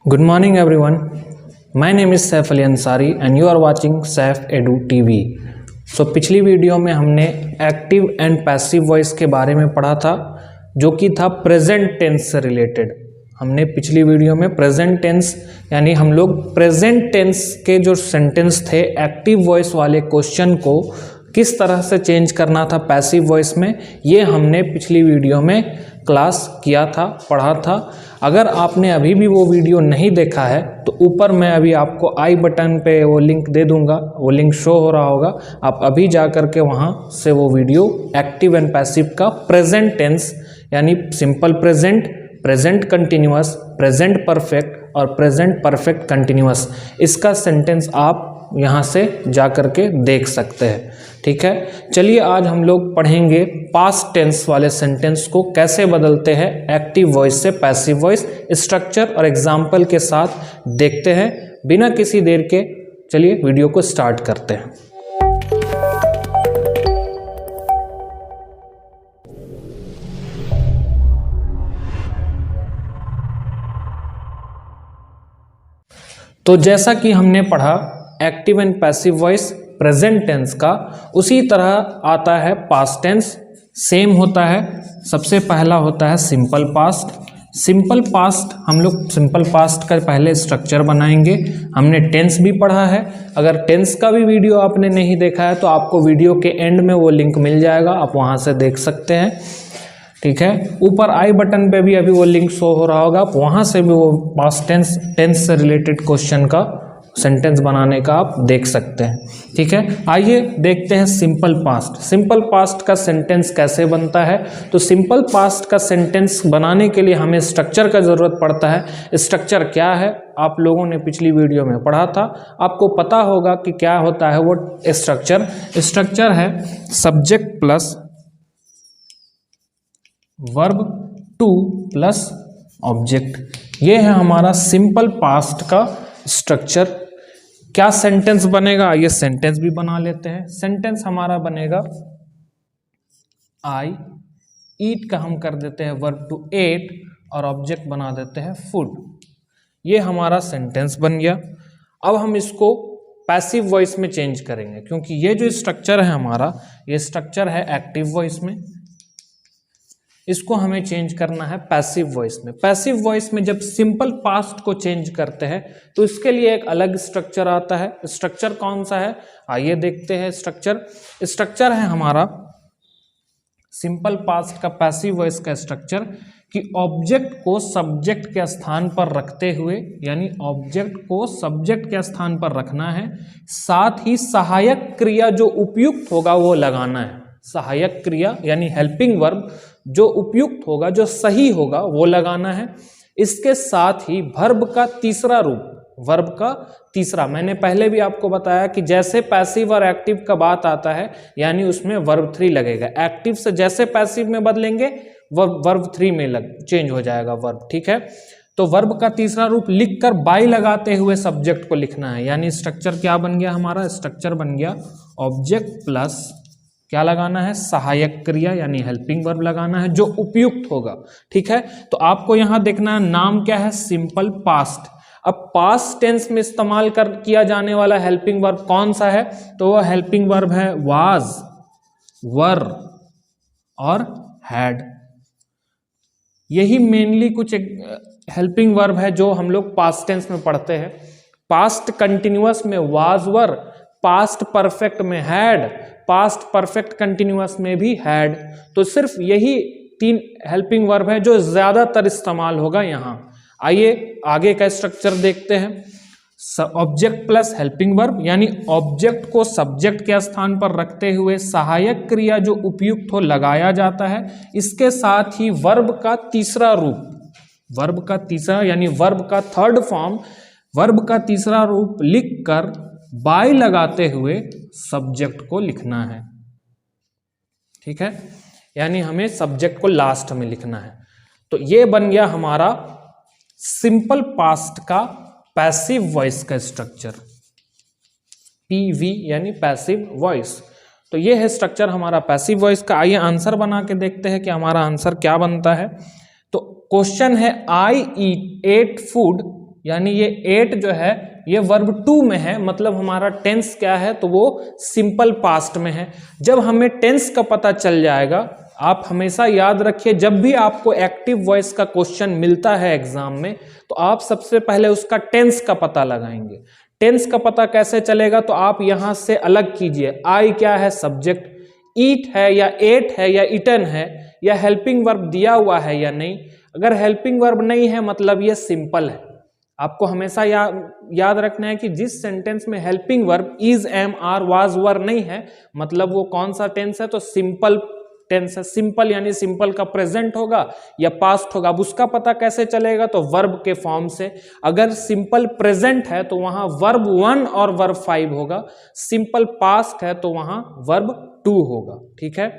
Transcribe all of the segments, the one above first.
Good morning everyone. My name is Saif Ali Ansari and you are watching Saif Edu TV. पिछली video में हमने active and passive voice के बारे में पढ़ा था जो कि था प्रेजेंट टेंस से रिलेटेड। हमने पिछली वीडियो में प्रेजेंट टेंस यानी हम लोग प्रेजेंट टेंस के जो सेंटेंस थे एक्टिव वॉइस वाले क्वेश्चन को किस तरह से चेंज करना था पैसिव वॉइस में, ये हमने पिछली वीडियो में क्लास किया था, पढ़ा था। अगर आपने अभी भी वो वीडियो नहीं देखा है तो ऊपर मैं अभी आपको आई बटन पे वो लिंक दे दूंगा, वो लिंक शो हो रहा होगा, आप अभी जा कर के वहाँ से वो वीडियो एक्टिव एंड पैसिव का प्रेजेंट टेंस यानी simple present, present continuous, present perfect और प्रेजेंट परफेक्ट कंटिन्यूअस, इसका सेंटेंस आप यहाँ से जा कर के देख सकते हैं। ठीक है, चलिए आज हम लोग पढ़ेंगे पास्ट टेंस वाले सेंटेंस को कैसे बदलते हैं एक्टिव वॉइस से पैसिव वॉइस, स्ट्रक्चर और एग्जाम्पल के साथ देखते हैं। बिना किसी देर के चलिए वीडियो को स्टार्ट करते हैं। तो जैसा कि हमने पढ़ा active and passive voice present tense का, उसी तरह आता है पास्ट टेंस, सेम होता है। सबसे पहला होता है सिंपल पास्ट। सिंपल पास्ट हम लोग सिंपल पास्ट का पहले स्ट्रक्चर बनाएंगे। हमने टेंस भी पढ़ा है, अगर टेंस का भी वीडियो आपने नहीं देखा है तो आपको वीडियो के एंड में वो लिंक मिल जाएगा, आप वहाँ से देख सकते हैं। ठीक है, ऊपर आई बटन पे भी अभी वो लिंक शो हो रहा होगा, आप वहाँ से भी वो पास्ट टेंस से रिलेटेड क्वेश्चन का सेंटेंस बनाने का आप देख सकते हैं। ठीक है, आइए देखते हैं सिंपल पास्ट। सिंपल पास्ट का सेंटेंस कैसे बनता है। तो सिंपल पास्ट का सेंटेंस बनाने के लिए हमें स्ट्रक्चर का ज़रूरत पड़ता है। स्ट्रक्चर क्या है, आप लोगों ने पिछली वीडियो में पढ़ा था, आपको पता होगा कि क्या होता है वो स्ट्रक्चर। स्ट्रक्चर है subject plus verb two plus object. ये है हमारा सिंपल पास्ट का स्ट्रक्चर। क्या सेंटेंस बनेगा, ये सेंटेंस भी बना लेते हैं। सेंटेंस हमारा बनेगा आई ईट का हम कर देते हैं वर्ब टू एट और ऑब्जेक्ट बना देते हैं फूड। ये हमारा सेंटेंस बन गया। अब हम इसको पैसिव वॉइस में चेंज करेंगे क्योंकि ये जो स्ट्रक्चर है हमारा, ये स्ट्रक्चर है एक्टिव वॉइस में, इसको हमें चेंज करना है पैसिव वॉइस में। पैसिव वॉइस में जब सिंपल पास्ट को चेंज करते हैं तो इसके लिए एक अलग स्ट्रक्चर आता है। स्ट्रक्चर कौन सा है, आइए देखते हैं। स्ट्रक्चर है हमारा सिंपल पास्ट का पैसिव वॉइस का स्ट्रक्चर कि ऑब्जेक्ट को सब्जेक्ट के स्थान पर रखते हुए, यानी ऑब्जेक्ट को सब्जेक्ट के स्थान पर रखना है, साथ ही सहायक क्रिया जो उपयुक्त होगा वो लगाना है। सहायक क्रिया यानी हेल्पिंग वर्ब जो उपयुक्त होगा, जो सही होगा वो लगाना है। इसके साथ ही वर्ब का तीसरा रूप, वर्ब का तीसरा, मैंने पहले भी आपको बताया कि जैसे पैसिव और एक्टिव का बात आता है यानी उसमें वर्ब थ्री लगेगा। एक्टिव से जैसे पैसिव में बदलेंगे वर्ब थ्री में चेंज हो जाएगा वर्ब। ठीक है, तो वर्ब का तीसरा रूप लिखकर बाई लगाते हुए सब्जेक्ट को लिखना है। यानी स्ट्रक्चर क्या बन गया हमारा, स्ट्रक्चर बन गया ऑब्जेक्ट प्लस क्या लगाना है, सहायक क्रिया यानी हेल्पिंग वर्ब लगाना है जो उपयुक्त होगा। ठीक है, तो आपको यहां देखना है नाम क्या है, सिंपल पास्ट। अब पास्ट टेंस में इस्तेमाल किया जाने वाला हेल्पिंग वर्ब कौन सा है, तो वह हेल्पिंग वर्ब है वाज, वर और हैड। यही मेनली कुछ हेल्पिंग वर्ब है जो हम लोग पास्ट टेंस में पढ़ते हैं। पास्ट कंटिन्यूअस में वाज वर, पास्ट परफेक्ट में हैड, पास्ट परफेक्ट कंटिन्यूअस में भी हैड। तो सिर्फ यही तीन हेल्पिंग वर्ब है जो ज्यादातर इस्तेमाल होगा यहाँ। आइए आगे का स्ट्रक्चर देखते हैं। ऑब्जेक्ट प्लस हेल्पिंग वर्ब यानी ऑब्जेक्ट को सब्जेक्ट के स्थान पर रखते हुए सहायक क्रिया जो उपयुक्त हो लगाया जाता है। इसके साथ ही वर्ब का तीसरा रूप, वर्ब का तीसरा यानी वर्ब का थर्ड फॉर्म, वर्ब का तीसरा रूप लिखकर बाय लगाते हुए सब्जेक्ट को लिखना है। ठीक है, यानी हमें सब्जेक्ट को लास्ट में लिखना है। तो ये बन गया हमारा सिंपल पास्ट का पैसिव वॉइस का स्ट्रक्चर, पीवी यानी पैसिव वॉइस। तो ये है स्ट्रक्चर हमारा पैसिव वॉइस का। आइए आंसर बना के देखते हैं कि हमारा आंसर क्या बनता है। तो क्वेश्चन है आई ईट एट फूड यानी ये एट जो है ये वर्ब टू में है, मतलब हमारा टेंस क्या है, तो वो सिंपल पास्ट में है। जब हमें टेंस का पता चल जाएगा, आप हमेशा याद रखिए जब भी आपको एक्टिव वॉइस का क्वेश्चन मिलता है एग्जाम में, तो आप सबसे पहले उसका टेंस का पता लगाएंगे। टेंस का पता कैसे चलेगा, तो आप यहां से अलग कीजिए, आई क्या है सब्जेक्ट, ईट है या एट है या इटन है, या हेल्पिंग वर्ब दिया हुआ है या नहीं। अगर हेल्पिंग वर्ब नहीं है मतलब ये सिंपल है। आपको हमेशा याद रखना है कि जिस सेंटेंस में helping verb is, am, are, was, were नहीं है, मतलब वो कौन सा टेंस है, तो सिंपल टेंस है। सिंपल यानी सिंपल का प्रेजेंट होगा या पास्ट होगा। अब उसका पता कैसे चलेगा, तो वर्ब के फॉर्म से। अगर सिंपल प्रेजेंट है तो वहां वर्ब 1 और वर्ब 5 होगा, सिंपल पास्ट है तो वहां वर्ब 2 होगा। ठीक है,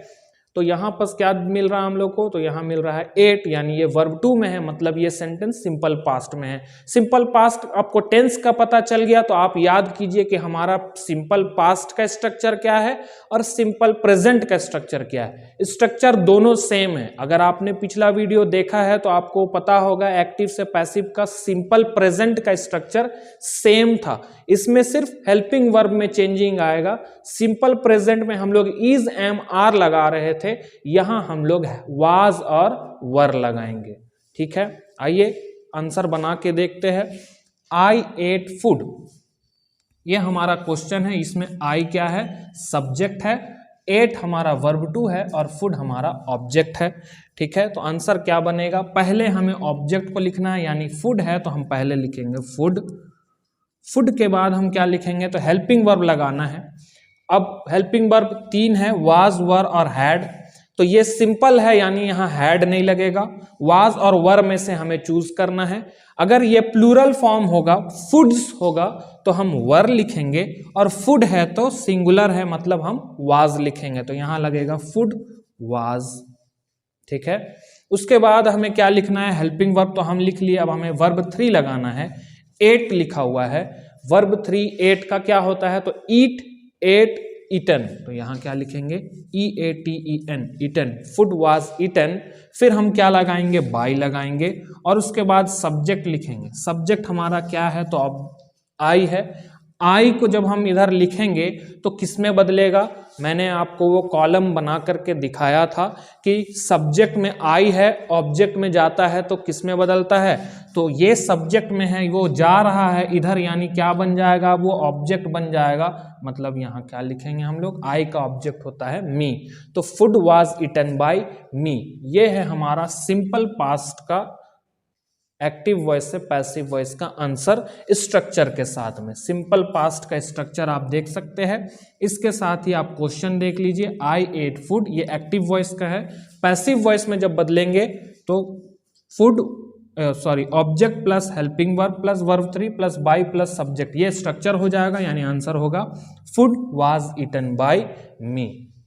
तो यहां पर क्या मिल रहा है हम लोग को, तो यहां मिल रहा है 8, यानी ये वर्ब 2 में है, मतलब ये सेंटेंस सिंपल पास्ट में है। सिंपल पास्ट आपको टेंस का पता चल गया तो आप याद कीजिए कि हमारा सिंपल पास्ट का स्ट्रक्चर क्या है और सिंपल प्रेजेंट का स्ट्रक्चर क्या है। स्ट्रक्चर दोनों सेम है। अगर आपने पिछला वीडियो देखा है तो आपको पता होगा एक्टिव से पैसिव का सिंपल प्रेजेंट का स्ट्रक्चर सेम था। इसमें सिर्फ हेल्पिंग वर्ब में चेंजिंग आएगा। सिंपल प्रेजेंट में हम लोग इज, एम, आर लगा रहे थे, यहां हम लोग वाज और वर लगाएंगे। ठीक है, आइए आंसर बना के देखते हैं। आई एट फूड, ये हमारा क्वेश्चन है। इसमें आई क्या है, सब्जेक्ट है, एट हमारा वर्ब 2 है और फूड हमारा ऑब्जेक्ट है। ठीक है, तो आंसर क्या बनेगा, पहले हमें ऑब्जेक्ट को लिखना है, यानी फूड है तो हम पहले लिखेंगे फूड। फूड के बाद हम क्या लिखेंगे, तो हेल्पिंग वर्ब लगाना है। अब हेल्पिंग वर्ब 3 है, वाज, वर और हैड। तो ये सिंपल है, यानी यहाँ हैड नहीं लगेगा। वाज और वर में से हमें चूज करना है। अगर ये प्लूरल फॉर्म होगा, फूड्स होगा, तो हम वर लिखेंगे, और फूड है तो सिंगुलर है, मतलब हम वाज लिखेंगे। तो यहां लगेगा फूड वाज। ठीक है, उसके बाद हमें क्या लिखना है, हेल्पिंग वर्ब तो हम लिख लिए। अब हमें वर्ब 3 लगाना है। 8 लिखा हुआ है, वर्ब 3 8 का क्या होता है, तो ईट, एट, ईटन। तो यहां क्या लिखेंगे, EATEN, eaten. Food was eaten. फिर हम क्या लगाएंगे, बाय लगाएंगे, और उसके बाद सब्जेक्ट लिखेंगे। सब्जेक्ट हमारा क्या है, तो अब आई है। आई को जब हम इधर लिखेंगे तो किस में बदलेगा, मैंने आपको वो कॉलम बना करके दिखाया था कि सब्जेक्ट में आई है, ऑब्जेक्ट में जाता है तो किस में बदलता है, तो ये सब्जेक्ट में है, वो जा रहा है इधर, यानी क्या बन जाएगा, वो ऑब्जेक्ट बन जाएगा। मतलब यहाँ क्या लिखेंगे हम लोग, आई का ऑब्जेक्ट होता है मी। तो फूड वाज ईटन बाय मी, ये है हमारा सिंपल पास्ट का एक्टिव वॉइस से पैसिव वॉइस का आंसर स्ट्रक्चर के साथ में। सिंपल पास्ट का स्ट्रक्चर आप देख सकते हैं। इसके साथ ही आप क्वेश्चन देख लीजिए, आई एट फूड, ये एक्टिव वॉइस का है। पैसिव वॉइस में जब बदलेंगे तो food object plus helping verb plus verb 3 plus by plus subject, ये स्ट्रक्चर हो जाएगा, यानी आंसर होगा फूड वाज ईटन बाय मी।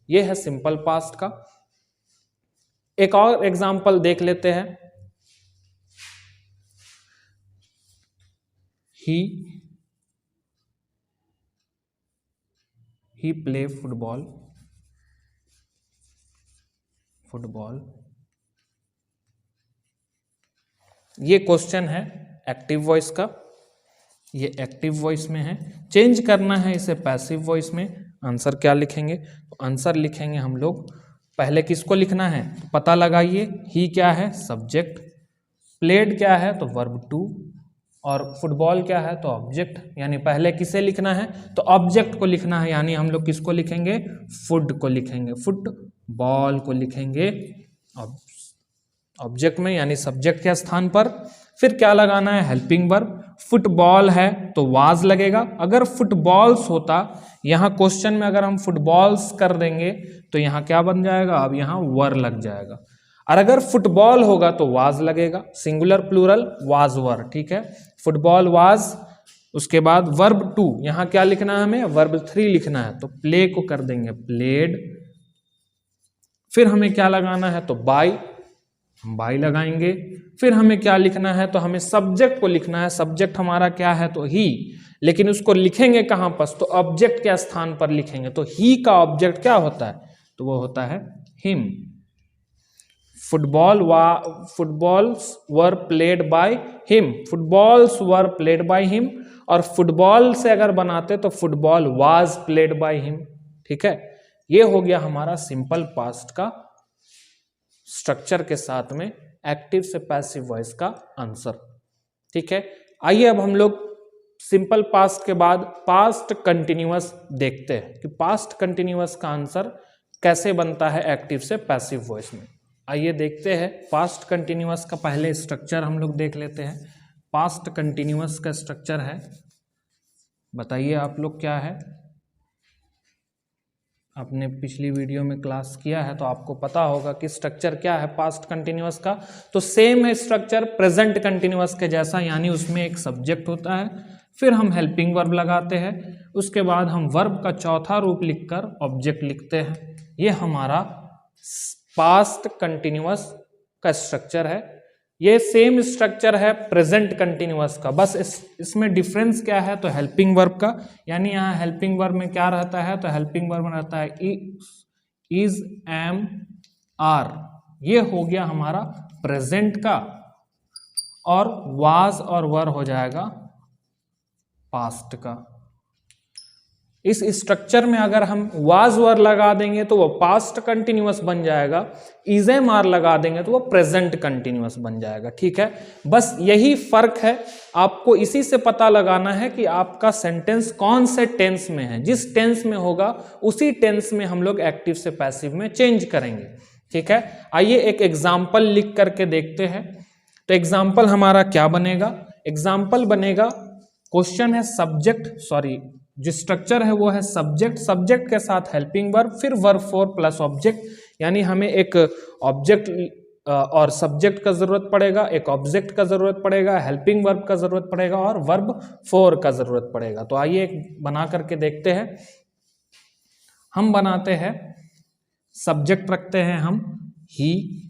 ये है सिंपल पास्ट का। एक और एग्जाम्पल देख लेते हैं। he play football, ये क्वेश्चन है एक्टिव वॉइस का, ये एक्टिव वॉइस में है, चेंज करना है इसे पैसिव वॉइस में। आंसर क्या लिखेंगे, तो आंसर लिखेंगे हम लोग, पहले किसको लिखना है, तो पता लगाइए, ही क्या है सब्जेक्ट, प्लेड क्या है तो वर्ब 2, और फुटबॉल क्या है तो ऑब्जेक्ट। यानी पहले किसे लिखना है, तो ऑब्जेक्ट को लिखना है, यानी हम लोग किसको लिखेंगे, फुट को लिखेंगे, फुटबॉल को लिखेंगे ऑब्जेक्ट में, यानी सब्जेक्ट के स्थान पर। फिर क्या लगाना है, हेल्पिंग वर्ब। फुटबॉल है तो वाज लगेगा। अगर फुटबॉल्स होता, यहाँ क्वेश्चन में अगर हम फुटबॉल्स कर देंगे तो यहाँ क्या बन जाएगा, अब यहाँ वर लग जाएगा। और अगर फुटबॉल होगा तो वाज लगेगा, सिंगुलर प्लूरल वाज वर। ठीक है, फुटबॉल वाज। उसके बाद वर्ब 2, यहाँ क्या लिखना है हमें, वर्ब 3 लिखना है, तो प्ले को कर देंगे प्लेड। फिर हमें क्या लगाना है, तो बाय लगाएंगे। फिर हमें क्या लिखना है, तो हमें सब्जेक्ट को लिखना है। सब्जेक्ट हमारा क्या है, तो ही, लेकिन उसको लिखेंगे कहां पर, तो ऑब्जेक्ट के स्थान पर लिखेंगे। तो ही का ऑब्जेक्ट क्या होता है, तो वो होता है him. Footballs were played by him, footballs were played by him, और फुटबॉल से अगर बनाते तो football was played by him. ठीक है, ये हो गया हमारा सिंपल पास्ट का स्ट्रक्चर के साथ में एक्टिव से पैसिव वॉइस का आंसर। ठीक है, आइए अब हम लोग सिंपल पास्ट के बाद पास्ट कंटिन्यूअस देखते हैं कि पास्ट कंटिन्यूअस का आंसर कैसे बनता है एक्टिव से पैसिव वॉइस में। आइए देखते हैं पास्ट कंटिन्यूअस का पहले स्ट्रक्चर हम लोग देख लेते हैं। पास्ट कंटिन्यूअस का स्ट्रक्चर है, बताइए आप लोग क्या है। आपने पिछली वीडियो में क्लास किया है तो आपको पता होगा कि स्ट्रक्चर क्या है पास्ट कंटिन्यूअस का। तो सेम है स्ट्रक्चर प्रेजेंट कंटिन्यूअस के जैसा, यानी उसमें एक सब्जेक्ट होता है, फिर हम हेल्पिंग वर्ब लगाते हैं, उसके बाद हम वर्ब का चौथा रूप लिखकर ऑब्जेक्ट लिखते हैं। ये हमारा पास्ट कंटिन्यूअस का स्ट्रक्चर है। ये सेम स्ट्रक्चर है प्रेजेंट कंटिन्यूअस का, बस इसमें डिफरेंस क्या है तो हेल्पिंग वर्ब का, यानी यहाँ हेल्पिंग वर्ब में क्या रहता है तो हेल्पिंग वर्ब में रहता है इज, एम, आर। ये हो गया हमारा प्रेजेंट का, और वाज और वर हो जाएगा पास्ट का। इस स्ट्रक्चर में अगर हम वाज वर लगा देंगे तो वो पास्ट कंटिन्यूअस बन जाएगा, इज एम आर लगा देंगे तो वो प्रेजेंट कंटिन्यूअस बन जाएगा। ठीक है, बस यही फर्क है। आपको इसी से पता लगाना है कि आपका सेंटेंस कौन से टेंस में है। जिस टेंस में होगा उसी टेंस में हम लोग एक्टिव से पैसिव में चेंज करेंगे। ठीक है, आइए एक एग्जाम्पल लिख करके देखते हैं। तो एग्जाम्पल हमारा क्या बनेगा, एग्जाम्पल बनेगा, क्वेश्चन है सब्जेक्ट, सॉरी जो स्ट्रक्चर है वो है सब्जेक्ट, सब्जेक्ट के साथ हेल्पिंग वर्ब, फिर वर्ब फोर प्लस ऑब्जेक्ट, यानी हमें एक ऑब्जेक्ट और सब्जेक्ट का जरूरत पड़ेगा, एक ऑब्जेक्ट का जरूरत पड़ेगा, हेल्पिंग वर्ब का जरूरत पड़ेगा और वर्ब फोर का जरूरत पड़ेगा। तो आइए एक बना करके देखते हैं। हम बनाते हैं, सब्जेक्ट रखते हैं हम ही,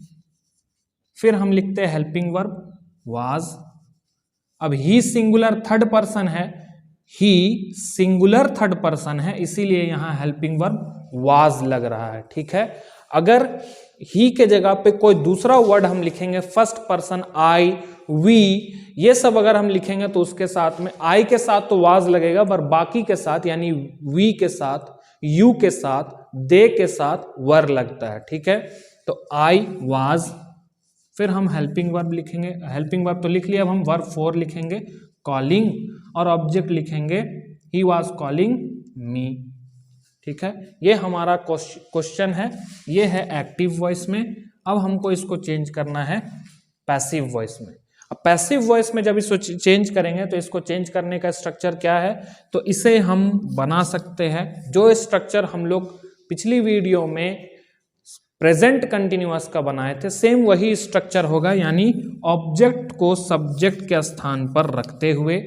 फिर हम लिखते हैं हेल्पिंग वर्ब वाज। अब ही सिंगुलर थर्ड पर्सन है, ही सिंगुलर थर्ड पर्सन है, इसीलिए यहां हेल्पिंग वर्ब वाज लग रहा है। ठीक है, अगर ही के जगह पे कोई दूसरा वर्ड हम लिखेंगे, फर्स्ट पर्सन आई, वी, ये सब अगर हम लिखेंगे तो उसके साथ में आई के साथ तो वाज लगेगा, पर बाकी के साथ यानी वी के साथ, यू के साथ, दे के साथ वर लगता है। ठीक है, तो आई वाज, फिर हम हेल्पिंग वर्ब लिखेंगे, हेल्पिंग वर्ब तो लिख लिया, अब हम वर्ब फोर लिखेंगे कॉलिंग, और ऑब्जेक्ट लिखेंगे ही वाज कॉलिंग मी। ठीक है, ये हमारा क्वेश्चन है, ये है एक्टिव वॉइस में। अब हमको इसको चेंज करना है पैसिव वॉइस में। अब पैसिव वॉइस में जब इसको चेंज करेंगे तो इसको चेंज करने का स्ट्रक्चर क्या है, तो इसे हम बना सकते हैं जो स्ट्रक्चर हम लोग पिछली वीडियो में प्रेजेंट कंटिन्यूअस का बनाए थे, सेम वही स्ट्रक्चर होगा, यानी ऑब्जेक्ट को सब्जेक्ट के स्थान पर रखते हुए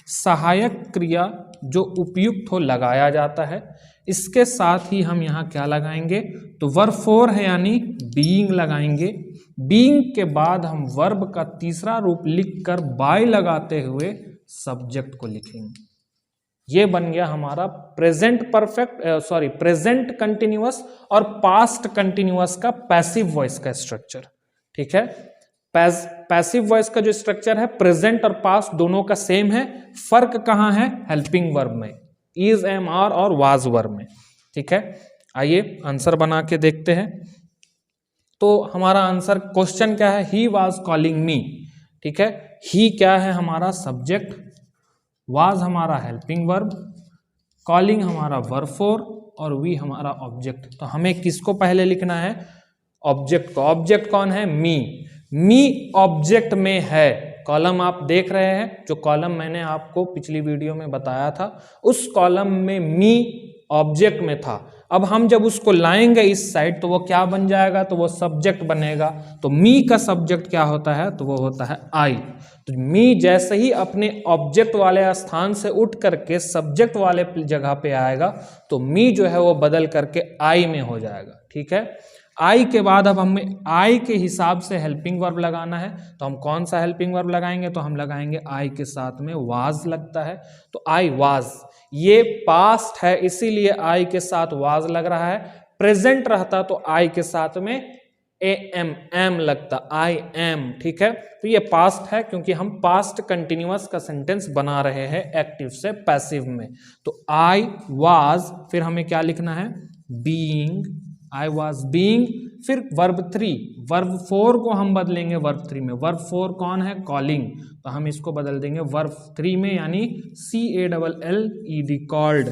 सहायक क्रिया जो उपयुक्त हो लगाया जाता है। इसके साथ ही हम यहाँ क्या लगाएंगे तो वर्ब फोर है यानी बीइंग लगाएंगे। बीइंग के बाद हम वर्ब का तीसरा रूप लिखकर बाय लगाते हुए सब्जेक्ट को लिखेंगे। ये बन गया हमारा प्रेजेंट परफेक्ट प्रेजेंट कंटिन्यूअस और पास्ट कंटिन्यूअस का पैसिव वॉइस का स्ट्रक्चर। ठीक है, पैसिव वॉइस का जो स्ट्रक्चर है प्रेजेंट और पास्ट दोनों का सेम है, फर्क कहाँ है हेल्पिंग वर्ब में, इज, एम, आर और वाज वर्ब में। ठीक है, आइए आंसर बना के देखते हैं। तो हमारा आंसर क्वेश्चन क्या है, ही वाज कॉलिंग मी। ठीक है, ही क्या है हमारा सब्जेक्ट, वाज हमारा हेल्पिंग वर्ब, कॉलिंग हमारा वर्ब फोर और वी हमारा ऑब्जेक्ट। तो हमें किसको पहले लिखना है, ऑब्जेक्ट को। ऑब्जेक्ट कौन है, मी। मी ऑब्जेक्ट में है, कॉलम आप देख रहे हैं, जो कॉलम मैंने आपको पिछली वीडियो में बताया था, उस कॉलम में मी ऑब्जेक्ट में था। अब हम जब उसको लाएंगे इस साइड तो वो क्या बन जाएगा, तो वो सब्जेक्ट बनेगा। तो मी का सब्जेक्ट क्या होता है, तो वो होता है आई। तो मी जैसे ही अपने ऑब्जेक्ट वाले स्थान से उठ करके सब्जेक्ट वाले जगह पे आएगा तो मी जो है वो बदल करके आई में हो जाएगा। ठीक है, आई के बाद अब हमें आई के हिसाब से हेल्पिंग वर्ब लगाना है। तो हम कौन सा हेल्पिंग वर्ब लगाएंगे, तो हम लगाएंगे आई के साथ में वाज लगता है, तो आई वाज। ये पास्ट है इसीलिए आई के साथ वाज लग रहा है, प्रेजेंट रहता तो आई के साथ में ए एम एम लगता, आई एम, ठीक है। तो ये पास्ट है क्योंकि हम पास्ट कंटिन्यूअस का सेंटेंस बना रहे हैं एक्टिव से पैसिव में। तो आई वाज, फिर हमें क्या लिखना है, बीइंग, आई वाज बीइंग, फिर वर्ब 3, वर्ब 4 को हम बदलेंगे वर्ब 3 में। वर्ब 4 कौन है, कॉलिंग, तो हम इसको बदल देंगे वर्ब 3 में, यानी CALLED, called.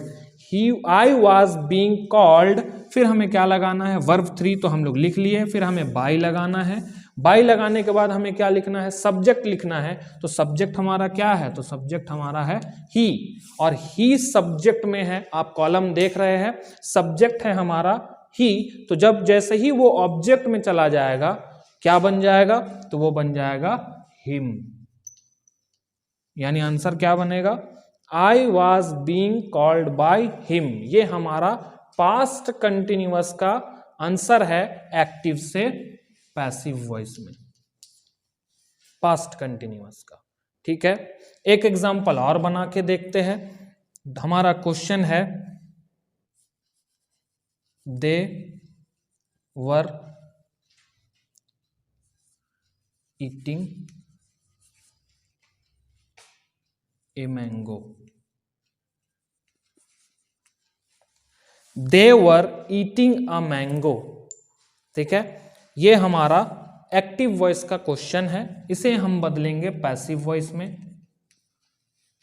I was being called, फिर हमें क्या लगाना है, वर्ब 3 तो हम लोग लिख लिए, फिर हमें बाई लगाना है। बाई लगाने के बाद हमें क्या लिखना है, सब्जेक्ट लिखना है। तो सब्जेक्ट हमारा क्या है, तो सब्जेक्ट हमारा है ही, और ही सब्जेक्ट में है, आप कॉलम देख रहे हैं, सब्जेक्ट है हमारा ही। तो जब जैसे ही वो ऑब्जेक्ट में चला जाएगा क्या बन जाएगा, तो वो बन जाएगा हिम, यानी आंसर क्या बनेगा, I was being called by him. ये हमारा पास्ट कंटिन्यूअस का आंसर है एक्टिव से पैसिव वॉइस में, पास्ट कंटिन्यूअस का, ठीक है। एक एग्जांपल और बना के देखते हैं। हमारा क्वेश्चन है, they were eating a mango, they were eating a mango, ठीक है। ये हमारा एक्टिव वॉइस का क्वेश्चन है, इसे हम बदलेंगे पैसिव वॉइस में।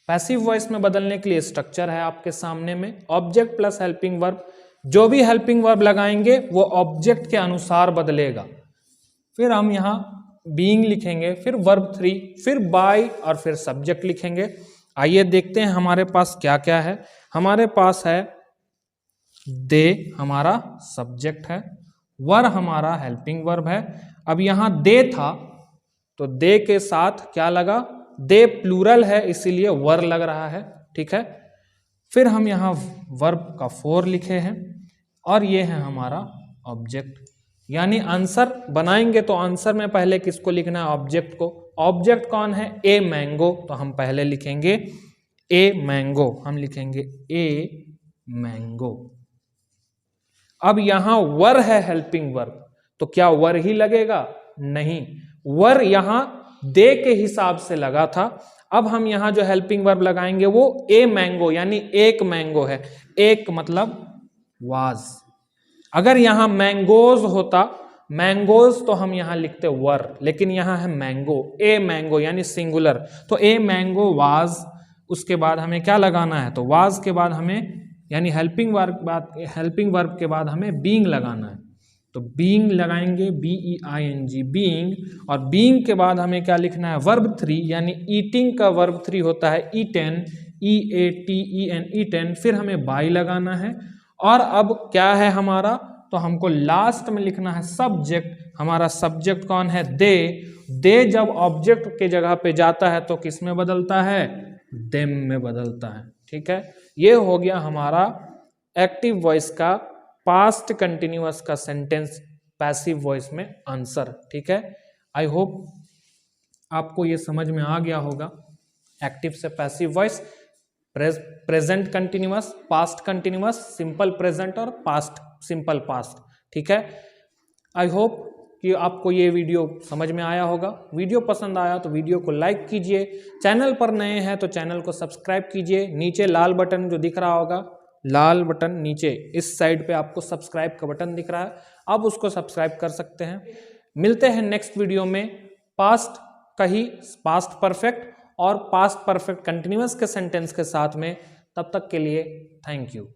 पैसिव वॉइस में बदलने के लिए स्ट्रक्चर है आपके सामने में, ऑब्जेक्ट प्लस हेल्पिंग वर्ब, जो भी हेल्पिंग वर्ब लगाएंगे वो ऑब्जेक्ट के अनुसार बदलेगा। फिर हम यहाँ बीइंग लिखेंगे, फिर वर्ब 3, फिर बाय, और फिर सब्जेक्ट लिखेंगे। आइए देखते हैं हमारे पास क्या क्या है। हमारे पास है दे, हमारा सब्जेक्ट है, वर हमारा हेल्पिंग वर्ब है। अब यहां दे था तो दे के साथ क्या लगा, दे प्लूरल है इसीलिए वर लग रहा है, ठीक है। फिर हम यहां वर्ब का 4 लिखे हैं, और ये है हमारा ऑब्जेक्ट। यानी आंसर बनाएंगे तो आंसर में पहले किसको लिखना है, ऑब्जेक्ट को। ऑब्जेक्ट कौन है, ए मैंगो, तो हम पहले लिखेंगे ए मैंगो, हम लिखेंगे ए मैंगो। अब यहां वर है हेल्पिंग वर्ब, तो क्या वर ही लगेगा, नहीं, वर यहां दे के हिसाब से लगा था। अब हम यहां जो हेल्पिंग वर्ब लगाएंगे वो ए मैंगो, यानी एक मैंगो है, एक मतलब वाज। अगर यहां मैंगोज होता, मैंगोज, तो हम यहां लिखते वर, लेकिन यहां है मैंगो, ए मैंगो यानी सिंगुलर, तो ए मैंगो वाज। उसके बाद हमें क्या लगाना है, तो वाज के बाद हमें, यानी हेल्पिंग वर्ब के बाद हमें बीइंग लगाना है, तो बीइंग लगाएंगे, BEING, बीइंग, और बीइंग के बाद हमें क्या लिखना है, वर्ब 3, यानी ईटिंग का वर्ब 3 होता है ईटेन, EATEN, ईटेन। फिर हमें बाय लगाना है, और अब क्या है हमारा, तो हमको लास्ट में लिखना है सब्जेक्ट। हमारा सब्जेक्ट कौन है, दे। दे जब ऑब्जेक्ट के जगह पे जाता है तो किस में बदलता है, देम में बदलता है, ठीक है। ये हो गया हमारा एक्टिव वॉइस का पास्ट कंटिन्यूअस का सेंटेंस पैसिव वॉइस में आंसर, ठीक है। आई होप आपको ये समझ में आ गया होगा। एक्टिव से passive voice, present continuous, past continuous, simple present और पास्ट सिंपल पास्ट, ठीक है। आई होप कि आपको ये वीडियो समझ में आया होगा। वीडियो पसंद आया तो वीडियो को लाइक कीजिए, चैनल पर नए हैं तो चैनल को सब्सक्राइब कीजिए। नीचे लाल बटन जो दिख रहा होगा, लाल बटन नीचे इस साइड पे आपको सब्सक्राइब का बटन दिख रहा है, आप उसको सब्सक्राइब कर सकते हैं। मिलते हैं नेक्स्ट वीडियो में पास्ट का ही, पास्ट परफेक्ट और पास्ट परफेक्ट कंटिन्यूअस के सेंटेंस के साथ में। तब तक के लिए थैंक यू।